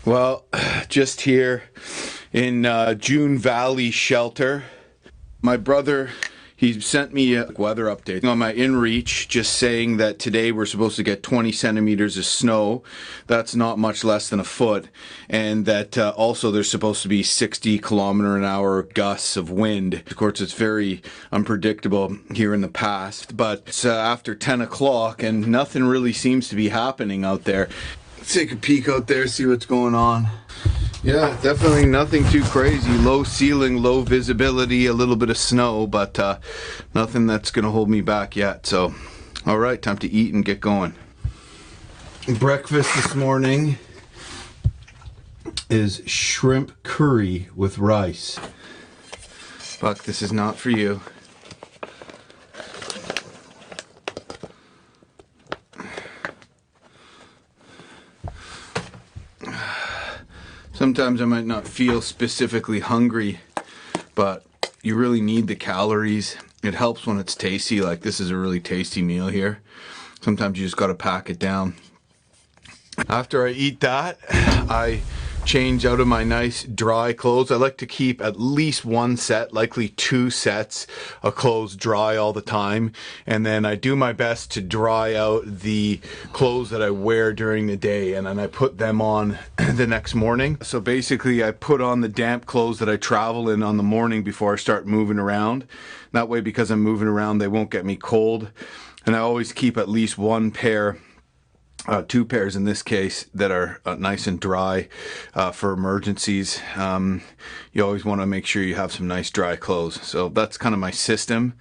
Well, just here in June Valley shelter. My brother, he sent me a weather update on my InReach, just saying that today we're supposed to get 20 centimeters of snow. That's not much less than a foot. And that also there's supposed to be 60-kilometer-an-hour gusts of wind. Of course, it's very unpredictable here in the past, but it's after 10 o'clock and nothing really seems to be happening out there. Let's take a peek out there, see what's going on. Yeah, definitely nothing too crazy. Low ceiling, low visibility, a little bit of snow, but nothing that's gonna hold me back yet. So, all right, time to eat and get going. Breakfast this morning is shrimp curry with rice. Buck, this is not for you. Sometimes I might not feel specifically hungry, but you really need the calories. It helps when it's tasty, like this is a really tasty meal here. Sometimes you just gotta pack it down. After I eat that, I change out of my nice dry clothes. I like to keep at least one set, likely two sets of clothes dry all the time. And then I do my best to dry out the clothes that I wear during the day, and then I put them on the next morning. So basically I put on the damp clothes that I travel in on the morning before I start moving around. That way, because I'm moving around, they won't get me cold. And I always keep at least one pair, two pairs in this case, that are nice and dry for emergencies. You always want to make sure you have some nice dry clothes. So that's kind of my system,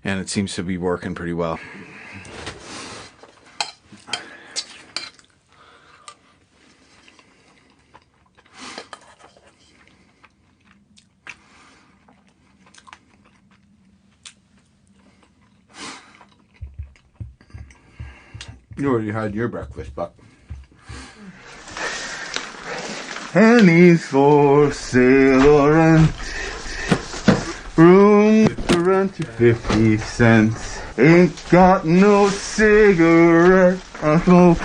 and it seems to be working pretty well. You already had your breakfast, Buck. Pennies for sale or rent. Room to rent to 50 cents. Ain't got no cigarette. I smoke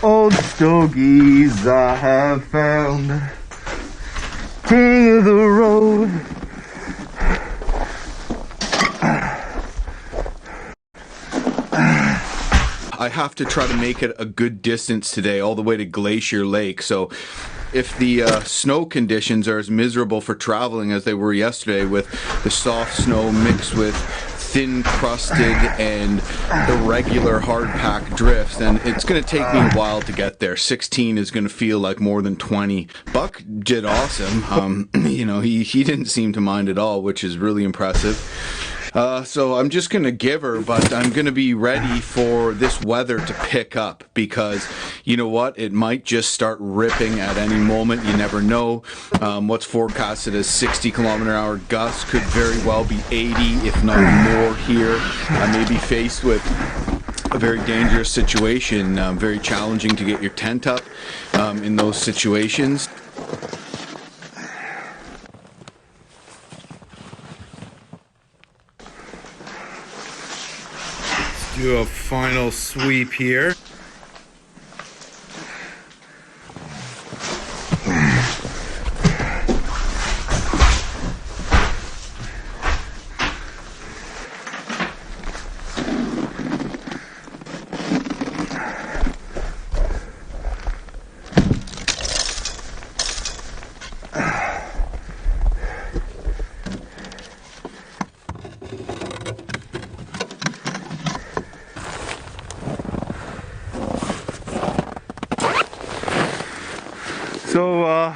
old stogies I have found. King of the road. I have to try to make it a good distance today, all the way to Glacier Lake. So if the snow conditions are as miserable for traveling as they were yesterday, with the soft snow mixed with thin crusted and irregular hard pack drifts, then it's going to take me a while to get there. 16 is going to feel like more than 20. Buck did awesome. You know, he didn't seem to mind at all, which is really impressive. So I'm just going to give her, but I'm going to be ready for this weather to pick up, because you know what? It might just start ripping at any moment. You never know. What's forecasted as 60-kilometer-an-hour gusts could very well be 80, if not more here. I may be faced with a very dangerous situation, very challenging to get your tent up in those situations. Do a final sweep here. So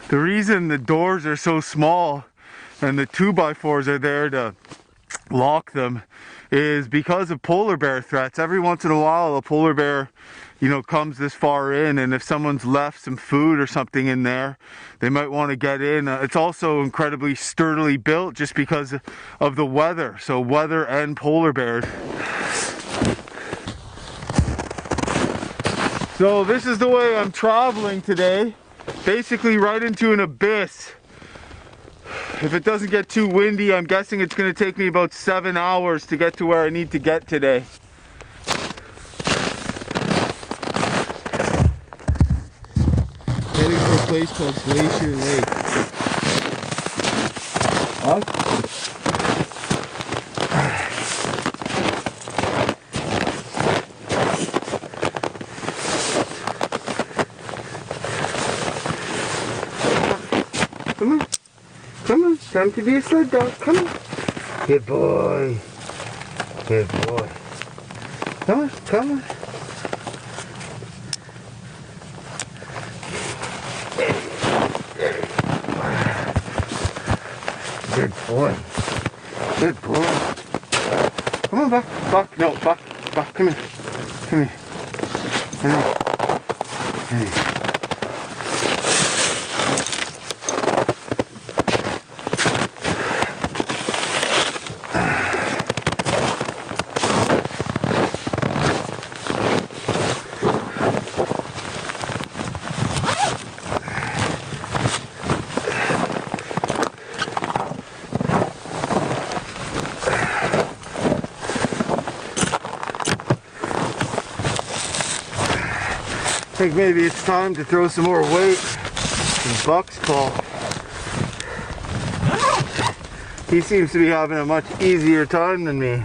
the reason the doors are so small and the 2x4s are there to lock them is because of polar bear threats. Every once in a while a polar bear, you know, comes this far in, and if someone's left some food or something in there, they might want to get in. It's also incredibly sturdily built just because of the weather. So weather and polar bears. So this is the way I'm traveling today, basically right into an abyss. If it doesn't get too windy, I'm guessing it's going to take me about 7 hours to get to where I need to get today. Heading place called Glacier Lake. Huh? Come on. Come on. Time to be a sled dog. Come on. Good boy. Good boy. Come on. Come on. Good boy. Good boy. Come on, Buck. Buck. No, Buck. Buck. Come here. Come here. Come here. Come here. I think maybe it's time to throw some more weight in Buck's call. He seems to be having a much easier time than me.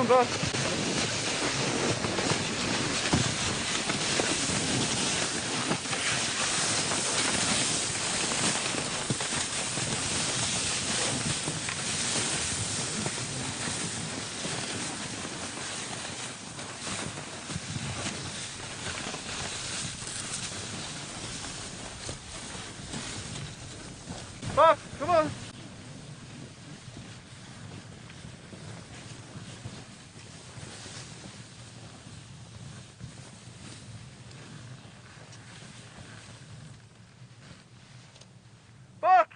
Buck. Buck, come on. Buck!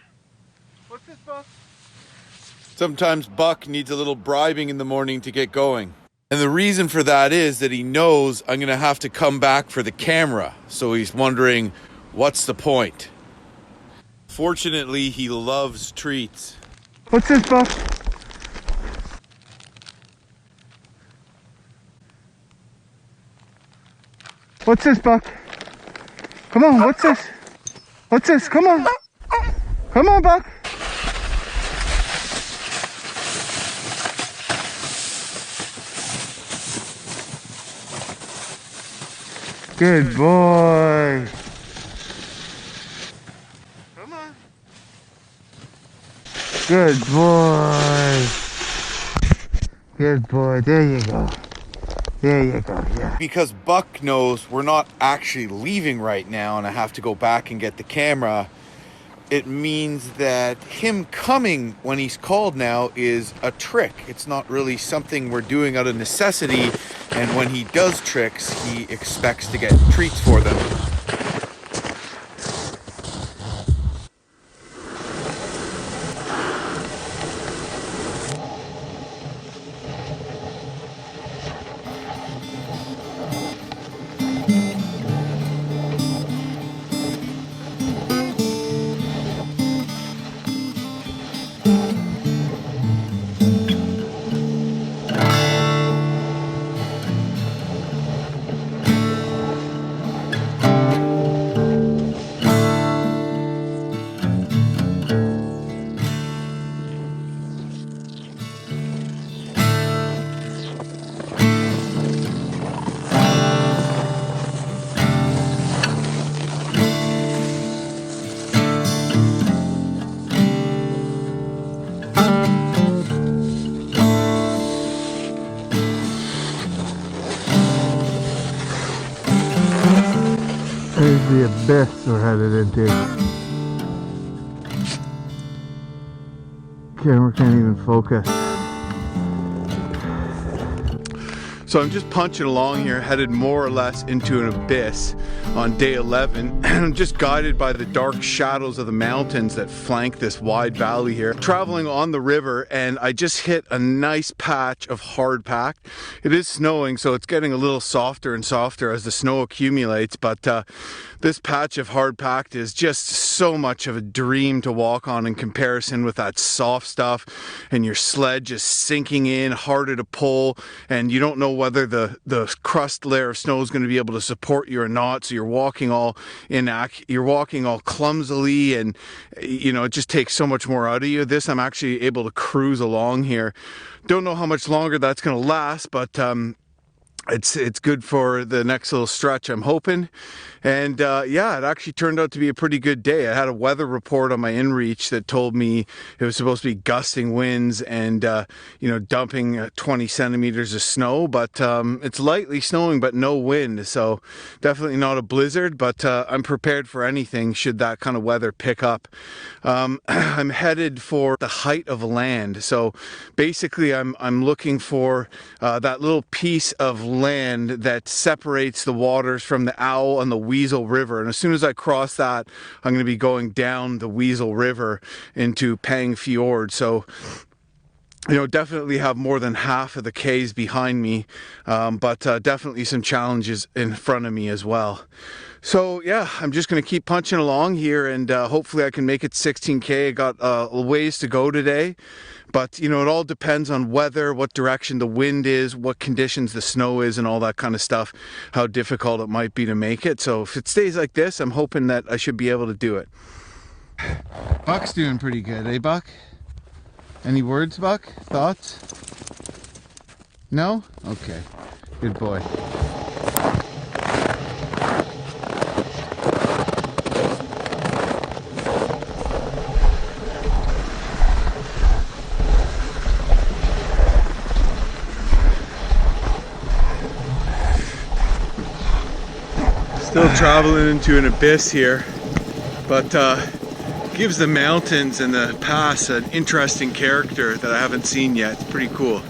What's this, Buck? Sometimes Buck needs a little bribing in the morning to get going. And the reason for that is that he knows I'm going to have to come back for the camera. So he's wondering, what's the point? Fortunately, he loves treats. What's this, Buck? What's this, Buck? Come on, what's this? What's this? Come on. Come on, Buck. Good boy. Come on. Good boy. Good boy. There you go. There you go, yeah. Because Buck knows we're not actually leaving right now and I have to go back and get the camera, it means that him coming when he's called now is a trick. It's not really something we're doing out of necessity, and when he does tricks, he expects to get treats for them. There's the abyss we're headed into. Camera can't even focus. So I'm just punching along here, headed more or less into an abyss on day 11, and I'm just guided by the dark shadows of the mountains that flank this wide valley here. Traveling on the river, and I just hit a nice patch of hard pack. It is snowing, so it's getting a little softer and softer as the snow accumulates, but this patch of hard packed is just so much of a dream to walk on in comparison with that soft stuff, and your sled just sinking in, harder to pull, and you don't know whether the crust layer of snow is going to be able to support you or not, so you're walking all clumsily, and you know, it just takes so much more out of you. This, I'm actually able to cruise along here. Don't know how much longer that's going to last, but it's good for the next little stretch, I'm hoping. And yeah, it actually turned out to be a pretty good day. I had a weather report on my InReach that told me it was supposed to be gusting winds and you know, dumping 20 centimeters of snow, but it's lightly snowing but no wind, so definitely not a blizzard, but I'm prepared for anything should that kind of weather pick up. I'm headed for the height of land, so basically I'm looking for that little piece of land that separates the waters from the Owl and the Weasel River, and as soon as I cross that, I'm going to be going down the Weasel River into Pang Fjord. So you know, definitely have more than half of the K's behind me, but definitely some challenges in front of me as well. So yeah, I'm just going to keep punching along here, and hopefully I can make it 16K. I got a ways to go today, but you know, it all depends on weather, what direction the wind is, what conditions the snow is, and all that kind of stuff, how difficult it might be to make it. So if it stays like this, I'm hoping that I should be able to do it. Buck's doing pretty good, eh, Buck? Any words, Buck? Thoughts? No? Okay. Good boy. Still traveling into an abyss here, but gives the mountains and the pass an interesting character that I haven't seen yet. It's pretty cool.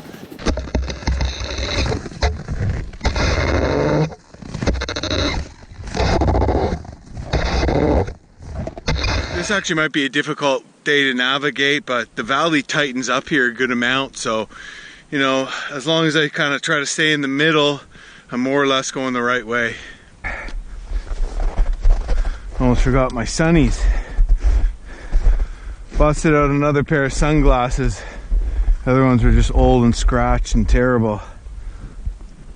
This actually might be a difficult day to navigate, but the valley tightens up here a good amount, so you know, as long as I kind of try to stay in the middle, I'm more or less going the right way. Almost forgot my sunnies. Busted out another pair of sunglasses. The other ones were just old and scratched and terrible.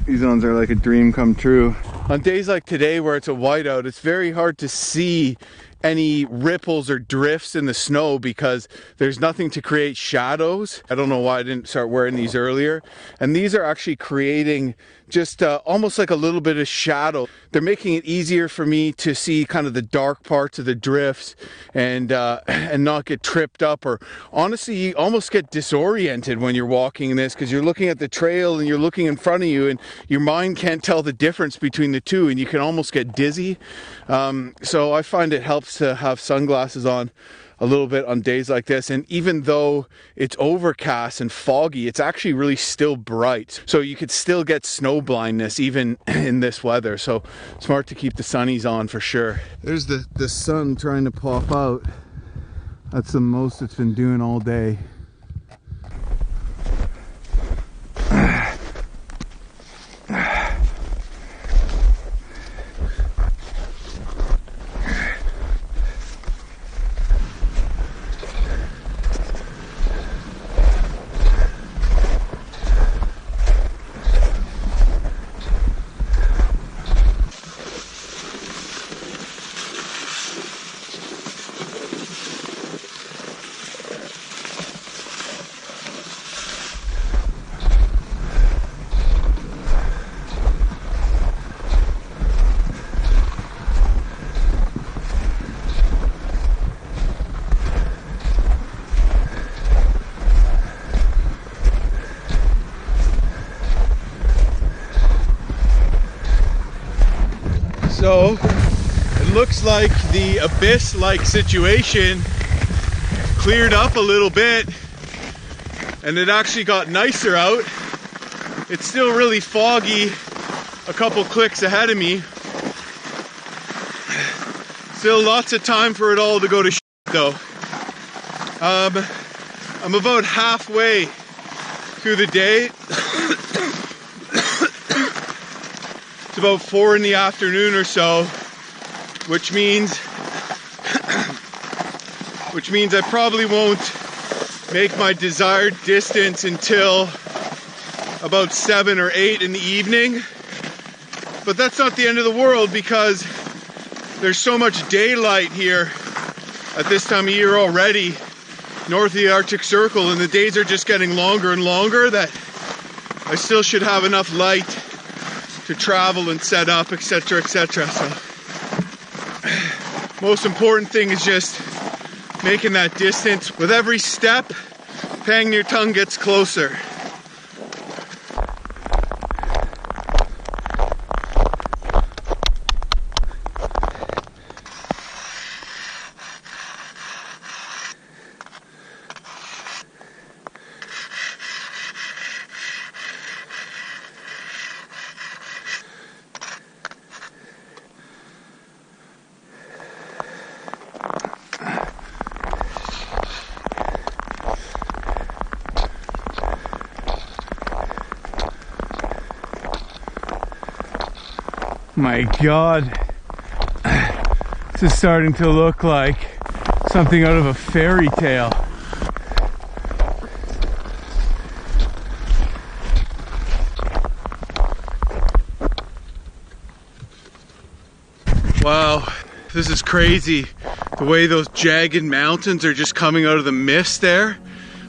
These ones are like a dream come true. On days like today where it's a whiteout, it's very hard to see any ripples or drifts in the snow because there's nothing to create shadows. I don't know why I didn't start wearing these earlier. And these are actually creating just almost like a little bit of shadow. They're making it easier for me to see kind of the dark parts of the drifts and not get tripped up, or honestly you almost get disoriented when you're walking in this because you're looking at the trail and you're looking in front of you and your mind can't tell the difference between the two and you can almost get dizzy. So I find it helps to have sunglasses on a little bit on days like this, and even though it's overcast and foggy, it's actually really still bright, so you could still get snow blindness even in this weather. So smart to keep the sunnies on for sure. There's the sun trying to pop out. That's the most it's been doing all day. So it looks like the abyss-like situation cleared up a little bit, and it actually got nicer out It's still really foggy a couple clicks ahead of me. Still lots of time for it all to go to shit though. I'm about halfway through the day. It's about 4 in the afternoon or so, which means I probably won't make my desired distance until about 7 or 8 in the evening. But that's not the end of the world, because there's so much daylight here at this time of year already north of the Arctic Circle, and the days are just getting longer and longer, that I still should have enough light to travel and set up, etc., etc. So most important thing is just making that distance. With every step, Pang Your Tongue gets closer. My God, this is starting to look like something out of a fairy tale. Wow, this is crazy. The way those jagged mountains are just coming out of the mist there.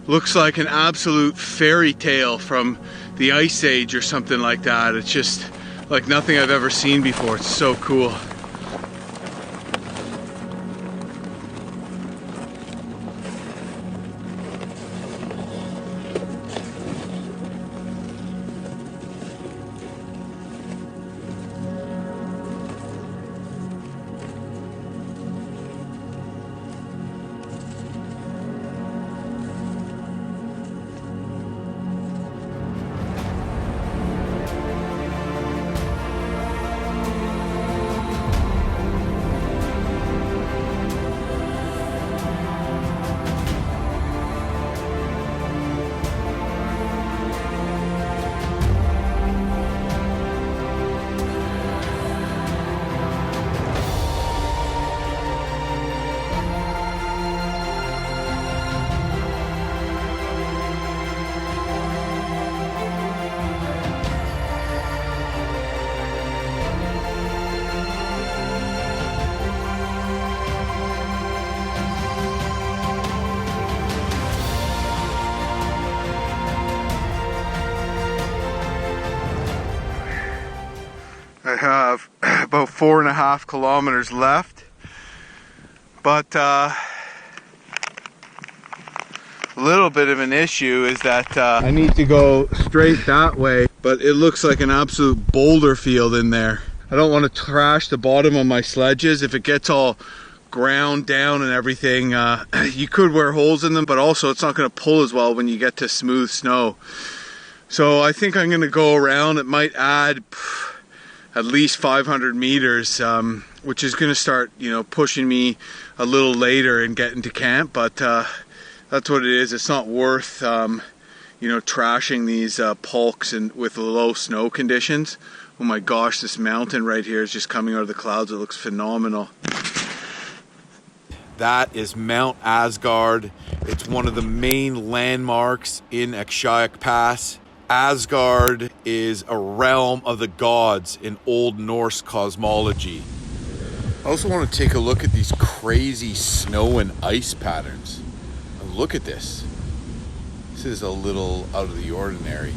Looks like an absolute fairy tale from the Ice Age or something like that. It's just like nothing I've ever seen before. It's so cool. I have about 4.5 kilometers left, but a little bit of an issue is that I need to go straight that way, but it looks like an absolute boulder field in there. I don't want to trash the bottom of my sledges. If it gets all ground down and everything, you could wear holes in them, but also it's not going to pull as well when you get to smooth snow. So I think I'm going to go around. It might add at least 500 meters, which is going to start, pushing me a little later and getting to camp. But that's what it is. It's not worth, trashing these pulks and with low snow conditions. Oh my gosh, this mountain right here is just coming out of the clouds. It looks phenomenal. That is Mount Asgard. It's one of the main landmarks in Akshayuk Pass. Asgard is a realm of the gods in Old Norse cosmology. I also want to take a look at these crazy snow and ice patterns. And look at this. This is a little out of the ordinary.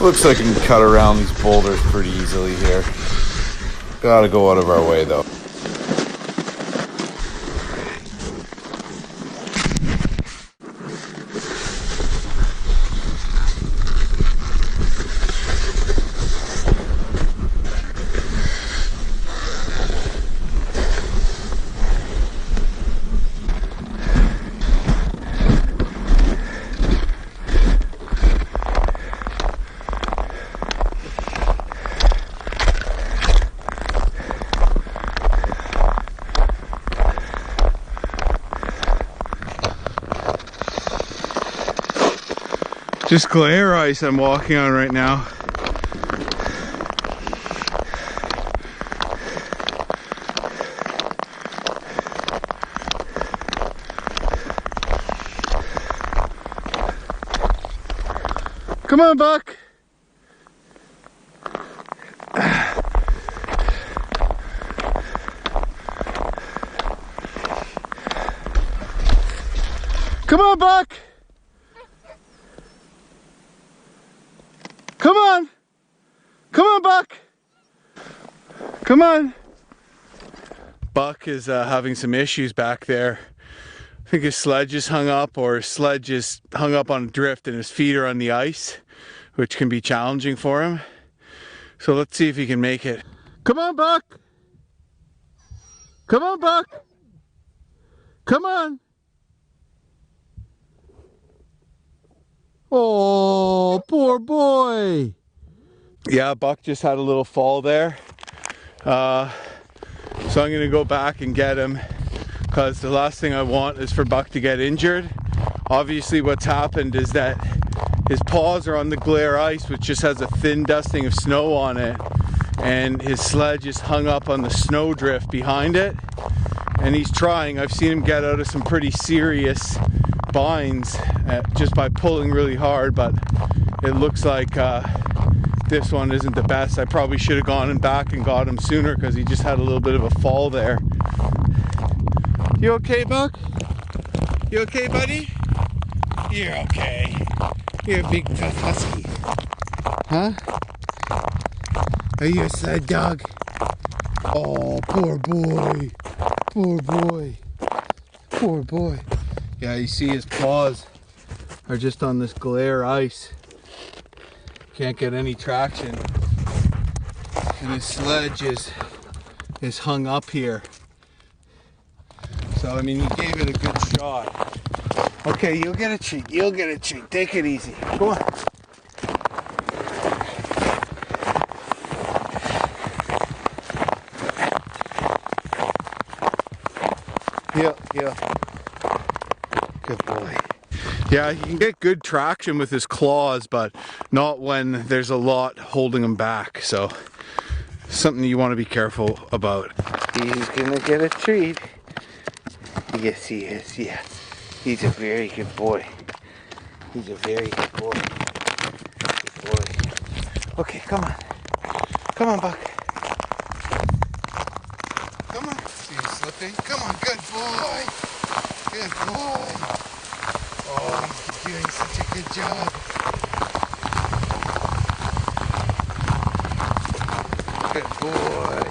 Looks like we can cut around these boulders pretty easily here. Gotta go out of our way though. Just glare ice I'm walking on right now. Come on, Buck. Come on, Buck. Come on! Come on, Buck! Come on! Buck is having some issues back there. I think his sledge is hung up, or his sledge is hung up on a drift and his feet are on the ice, which can be challenging for him. So let's see if he can make it. Come on, Buck! Come on, Buck! Come on! Oh, poor boy. Yeah, Buck just had a little fall there. So I'm gonna go back and get him, because the last thing I want is for Buck to get injured. Obviously what's happened is that his paws are on the glare ice, which just has a thin dusting of snow on it, and his sledge is hung up on the snowdrift behind it. And he's trying. I've seen him get out of some pretty serious binds just by pulling really hard, but it looks like this one isn't the best. I probably should have gone back and got him sooner, because he just had a little bit of a fall there. You okay, Buck? You okay, buddy? You're okay. You're a big tough husky. Huh? Are you a sled dog? Oh, poor boy. Poor boy. Poor boy. Yeah, you see his paws are just on this glare ice. Can't get any traction. And his sledge is hung up here. So, I mean, he gave it a good shot. Okay, you'll get a treat. You'll get a treat. Take it easy. Go on. Yeah. Good boy. Yeah, he can get good traction with his claws, but not when there's a lot holding him back. So, something you want to be careful about. He's gonna get a treat. Yes, he is. Yeah. He's a very good boy. He's a very good boy. Good boy. Okay, come on. Come on, Buck. Come on. See you slipping? Come on, good boy. Good boy. Oh, he's doing such a good job. Good boy.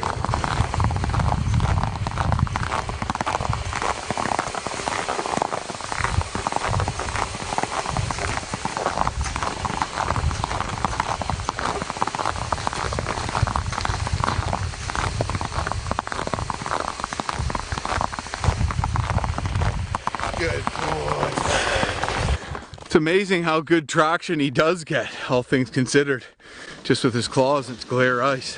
Good boy. It's amazing how good traction he does get, all things considered. Just with his claws, it's glare ice.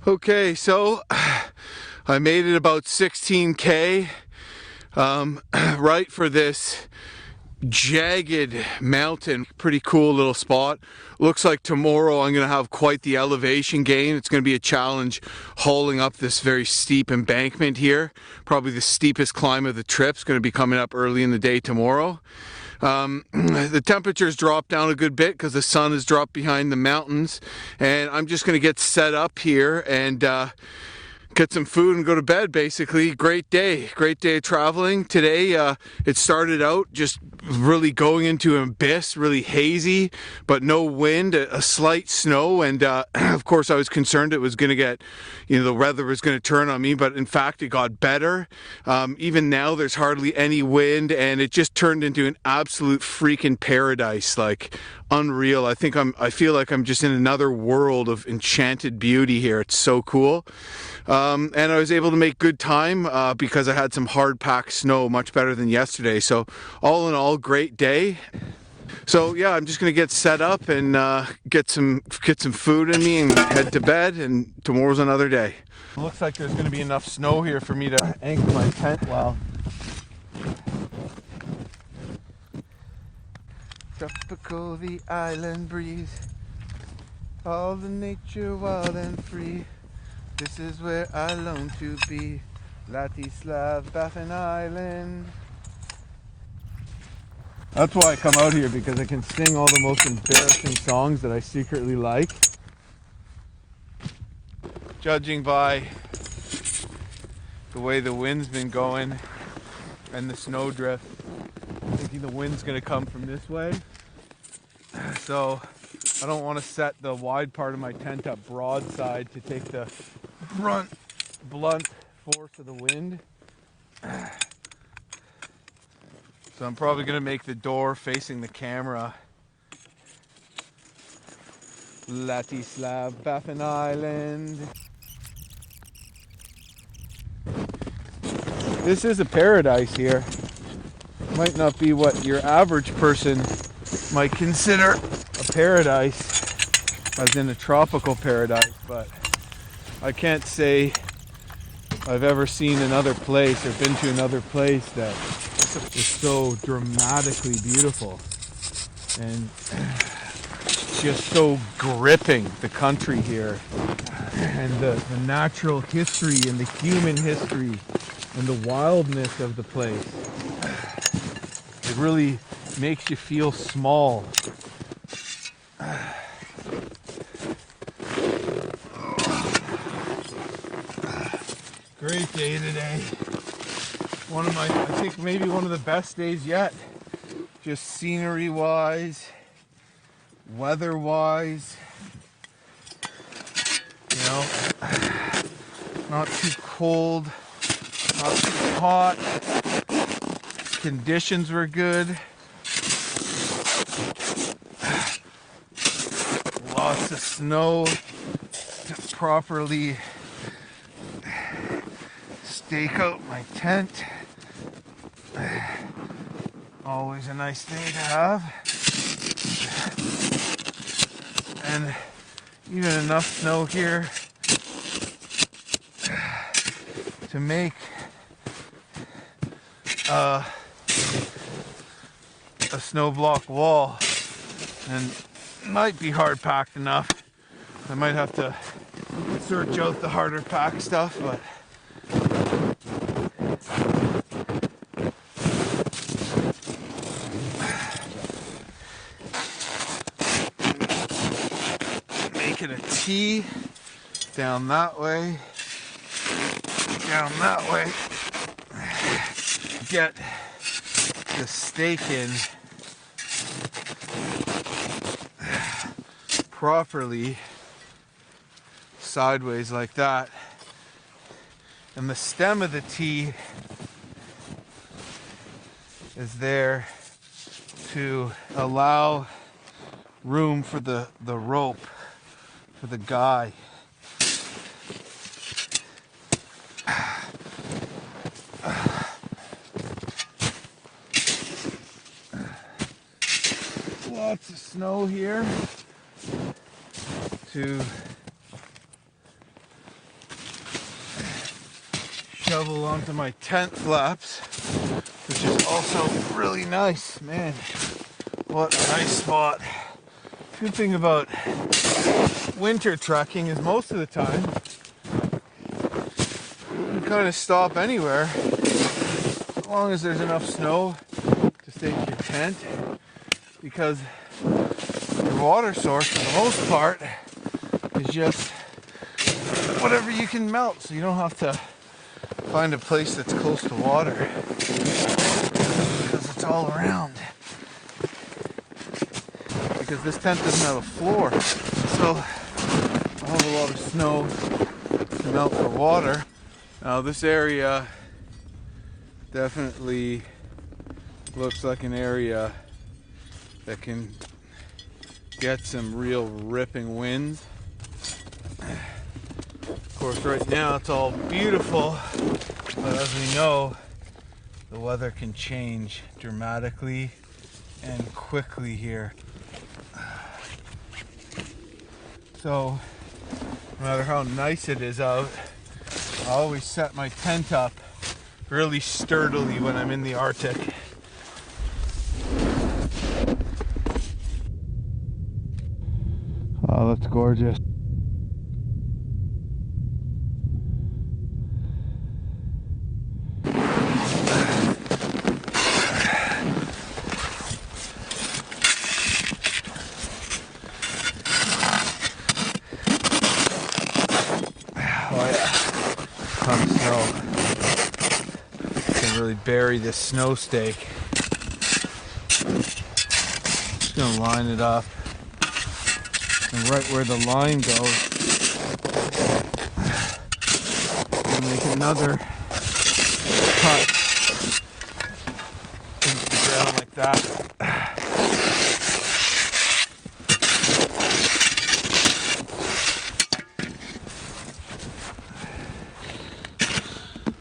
Okay, so I made it about 16K, right for this jagged mountain. Pretty cool little spot. Looks like tomorrow I'm gonna have quite the elevation gain. It's gonna be a challenge hauling up this very steep embankment here. Probably the steepest climb of the trip. It's gonna be coming up early in the day tomorrow. The temperatures dropped down a good bit because the sun has dropped behind the mountains, and I'm just going to get set up here and get some food and go to bed. Basically, great day of traveling today. It started out just really going into an abyss, really hazy, but no wind, a slight snow, and of course I was concerned it was going to get, the weather was going to turn on me, but in fact it got better. Even now there's hardly any wind, and it just turned into an absolute freaking paradise, like unreal. I feel like I'm just in another world of enchanted beauty here. It's so cool. And I was able to make good time because I had some hard packed snow, much better than yesterday. So all in all, great day. So yeah, I'm just gonna get set up and get some food in me and head to bed, and tomorrow's another day. It looks like there's gonna be enough snow here for me to anchor my tent well. Tropical, the island breeze, all the nature wild and free. This is where I long to be, Latislav, Baffin Island. That's why I come out here, because I can sing all the most embarrassing songs that I secretly like. Judging by the way the wind's been going and the snowdrift, I'm thinking the wind's gonna come from this way. So I don't want to set the wide part of my tent up broadside to take the blunt force of the wind. So I'm probably going to make the door facing the camera. Latislav, Baffin Island. This is a paradise here. Might not be what your average person might consider a paradise, as in a tropical paradise, but I can't say I've ever seen another place or been to another place that is so dramatically beautiful and just so gripping. The country here and the natural history and the human history and the wildness of the place. It really makes you feel small. Great day today. I think maybe one of the best days yet. Just scenery wise, weather wise. Not too cold, not too hot. Conditions were good. Lots of snow to properly stake out my tent. Always a nice thing to have. And even enough snow here to make a snow block wall, and might be hard packed enough. I might have to search out the harder packed stuff, but making a T down that way, get the stake in properly sideways like that, and the stem of the T is there to allow room for the rope for the guy. Lots of snow here to shovel onto my tent flaps, which is also really nice. Man, what a nice spot. Good thing about winter trekking is most of the time you can kind of stop anywhere as long as there's enough snow to stake your tent. tent because your water source, for the most part, is just whatever you can melt, so you don't have to find a place that's close to water because it's all around. Because this tent doesn't have a floor, so I'll have a lot of snow to melt for water. Now this area definitely looks like an area that can get some real ripping winds. Of course, right now it's all beautiful, but as we know, the weather can change dramatically and quickly here. So, no matter how nice it is out, I always set my tent up really sturdily when I'm in the Arctic. Oh, that's gorgeous. Really bury this snow stake. Just gonna line it up, and right where the line goes, we'll make another cut into the ground like that.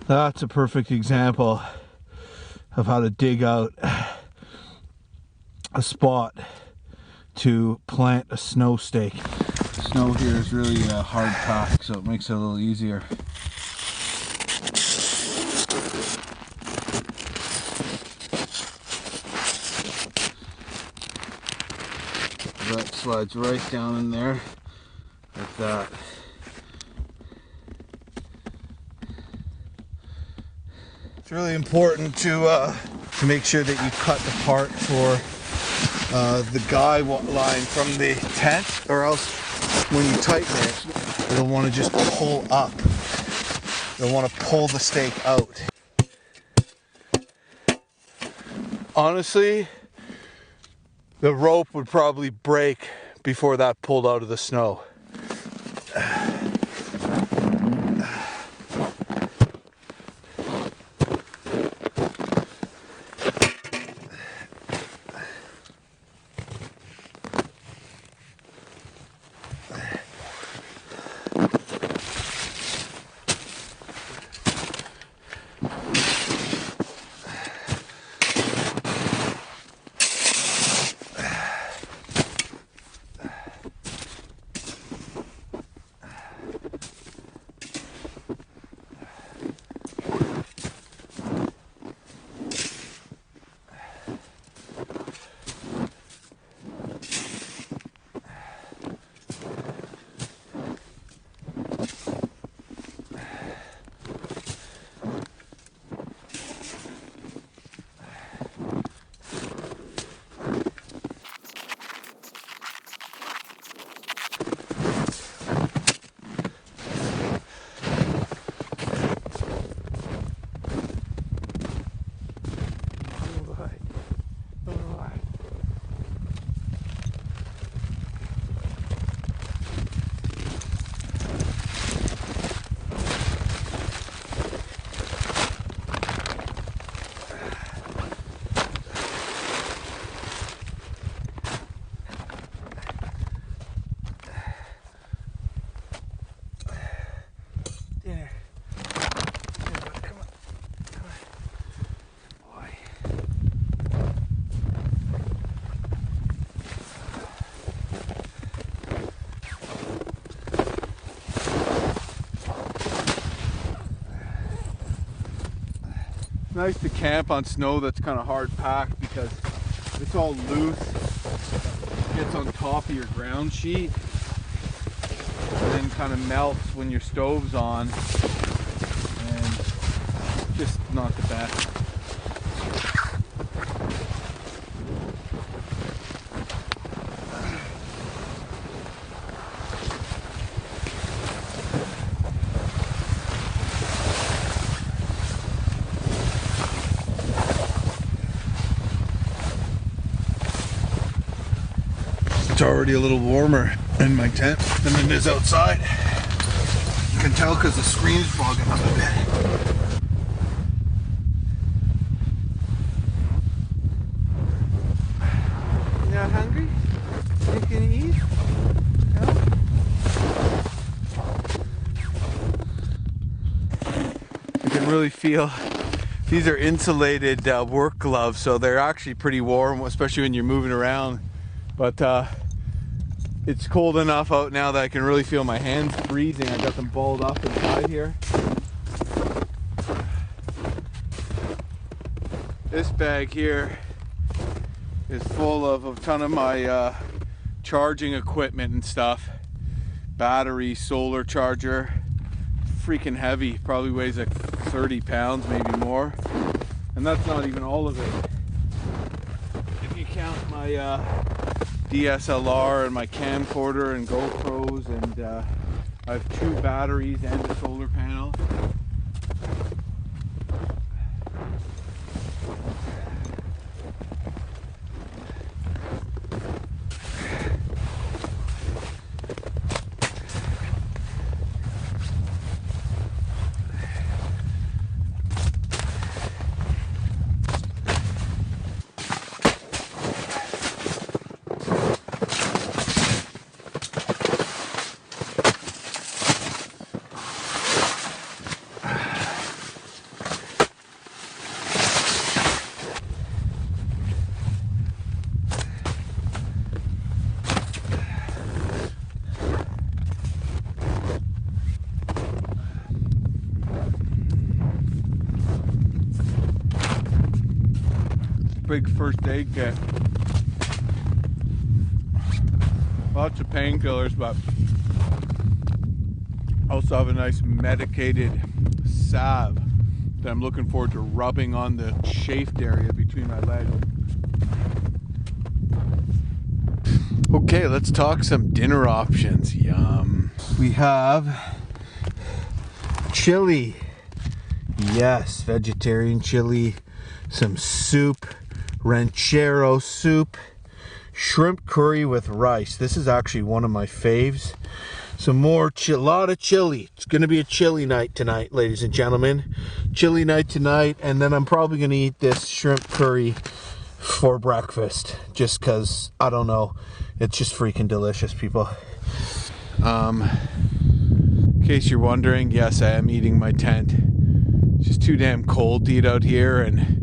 That's a perfect example of how to dig out a spot to plant a snow stake. Snow here is really a hard pack, so it makes it a little easier. That slides right down in there like that. It's really important to make sure that you cut the part for the guy line from the tent, or else when you tighten it, you'll want to just pull up. You'll want to pull the stake out. Honestly, the rope would probably break before that pulled out of the snow. Nice to camp on snow that's kind of hard packed because it's all loose. It gets on top of your ground sheet and then kind of melts when your stove's on, and just not the best. already a little warmer in my tent than it is outside. You can tell because the screen's fogging up a bit. You not hungry? You gonna eat? No? You can really feel these are insulated work gloves, so they're actually pretty warm, especially when you're moving around. But it's cold enough out now that I can really feel my hands freezing. I got them balled up inside here. This bag here is full of a ton of my charging equipment and stuff. Battery, solar charger. Freaking heavy, probably weighs like 30 pounds, maybe more. And that's not even all of it. If you count my DSLR and my camcorder and GoPros, and I have 2 batteries and a solar panel. Big first aid kit. Lots of painkillers, but also have a nice medicated salve that I'm looking forward to rubbing on the chafed area between my legs. Okay, let's talk some dinner options. Yum. We have chili. Yes, vegetarian chili. Some soup. Ranchero soup, shrimp curry with rice. This is actually one of my faves. Some more, lot of chili. It's going to be a chili night tonight, ladies and gentlemen. Chili night tonight, and then I'm probably going to eat this shrimp curry for breakfast. Just because, I don't know, it's just freaking delicious, people. In case you're wondering, yes, I am eating my tent. It's just too damn cold to eat out here, and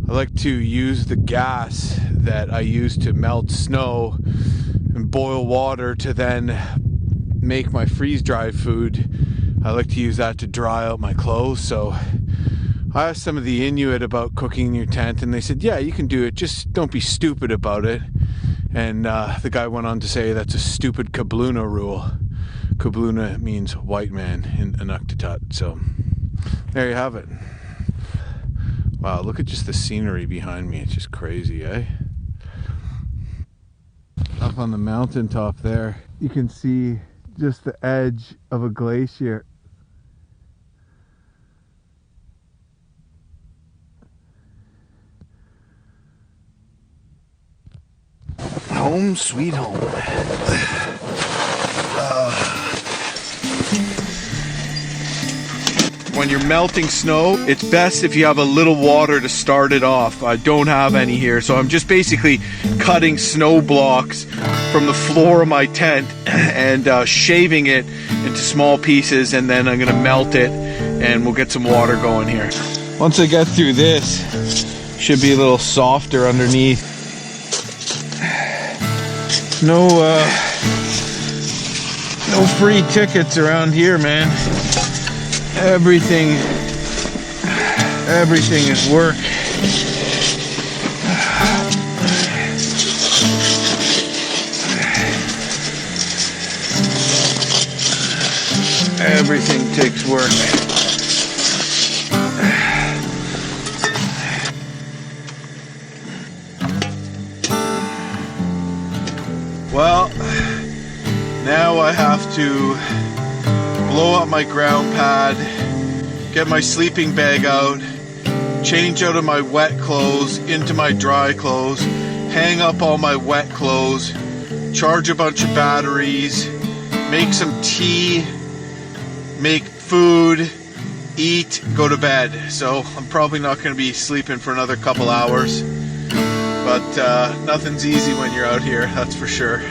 I like to use the gas that I use to melt snow and boil water to then make my freeze-dried food. I like to use that to dry out my clothes. So I asked some of the Inuit about cooking in your tent, and they said, yeah, you can do it, just don't be stupid about it. And the guy went on to say that's a stupid Kabluna rule. Kabluna means white man in Inuktitut. So there you have it. Wow, look at just the scenery behind me. It's just crazy, eh? Up on the mountaintop there, you can see just the edge of a glacier. Home sweet home. When you're melting snow, it's best if you have a little water to start it off. I don't have any here, so I'm just basically cutting snow blocks from the floor of my tent and shaving it into small pieces, and then I'm gonna melt it and we'll get some water going here. Once I get through this, should be a little softer underneath. No free tickets around here, man. Everything is work. Everything takes work. Well, now I have to blow up my ground pad, get my sleeping bag out, change out of my wet clothes into my dry clothes, hang up all my wet clothes, charge a bunch of batteries, make some tea, make food, eat, go to bed. So I'm probably not going to be sleeping for another couple hours. But nothing's easy when you're out here, that's for sure.